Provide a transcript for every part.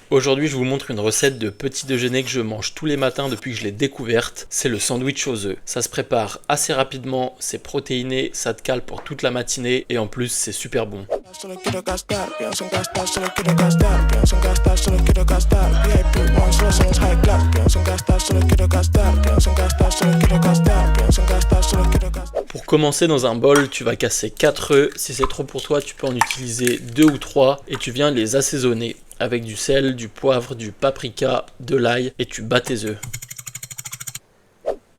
Aujourd'hui, je vous montre une recette de petit déjeuner que je mange tous les matins depuis que je l'ai découverte. C'est le sandwich aux œufs. Ça se prépare assez rapidement, c'est protéiné, ça te cale pour toute la matinée et en plus, c'est super bon. Pour commencer, dans un bol, tu vas casser 4 œufs. Si c'est trop pour toi, tu peux en utiliser 2 ou 3 et tu viens les assaisonner avec du sel, du poivre, du paprika, de l'ail et tu bats tes œufs.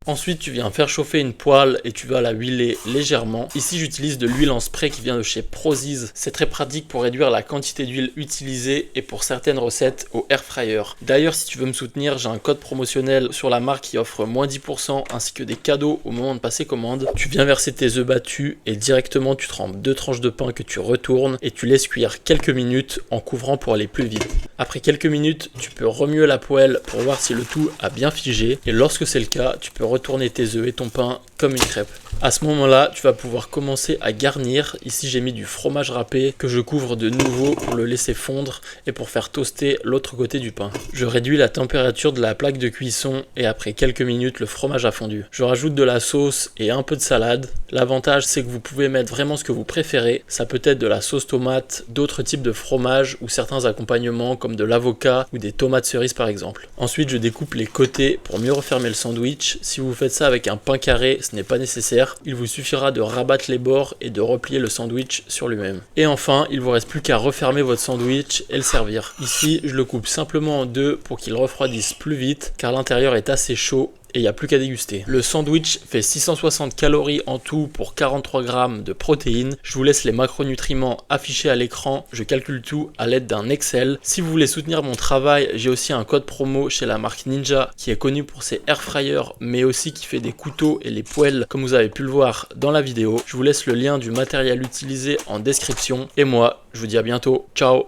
Ensuite, tu viens faire chauffer une poêle et tu vas la huiler légèrement. Ici, j'utilise de l'huile en spray qui vient de chez Prozis. C'est très pratique pour réduire la quantité d'huile utilisée et pour certaines recettes au air fryer. D'ailleurs, si tu veux me soutenir, j'ai un code promotionnel sur la marque qui offre moins 10% ainsi que des cadeaux au moment de passer commande. Tu viens verser tes œufs battus et directement tu trempes 2 tranches de pain que tu retournes et tu laisses cuire quelques minutes en couvrant pour aller plus vite. Après quelques minutes, tu peux remuer la poêle pour voir si le tout a bien figé et lorsque c'est le cas, tu peux retourner tes œufs et ton pain comme une crêpe. À ce moment-là, tu vas pouvoir commencer à garnir. Ici, j'ai mis du fromage râpé que je couvre de nouveau pour le laisser fondre et pour faire toaster l'autre côté du pain. Je réduis la température de la plaque de cuisson et après quelques minutes, le fromage a fondu. Je rajoute de la sauce et un peu de salade. L'avantage, c'est que vous pouvez mettre vraiment ce que vous préférez. Ça peut être de la sauce tomate, d'autres types de fromage ou certains accompagnements comme de l'avocat ou des tomates cerises par exemple. Ensuite, je découpe les côtés pour mieux refermer le sandwich. Si vous faites ça avec un pain carré, ce n'est pas nécessaire. Il vous suffira de rabattre les bords et de replier le sandwich sur lui-même. Et enfin, il vous reste plus qu'à refermer votre sandwich et le servir. Ici, je le coupe simplement en deux pour qu'il refroidisse plus vite car l'intérieur est assez chaud et il n'y a plus qu'à déguster. Le sandwich fait 660 calories en tout pour 43 grammes de protéines. Je vous laisse les macronutriments affichés à l'écran. Je calcule tout à l'aide d'un Excel. Si vous voulez soutenir mon travail, j'ai aussi un code promo chez la marque Ninja qui est connu pour ses air fryers mais aussi qui fait des couteaux et les poêles comme vous avez pu le voir dans la vidéo. Je vous laisse le lien du matériel utilisé en description et moi, je vous dis à bientôt. Ciao!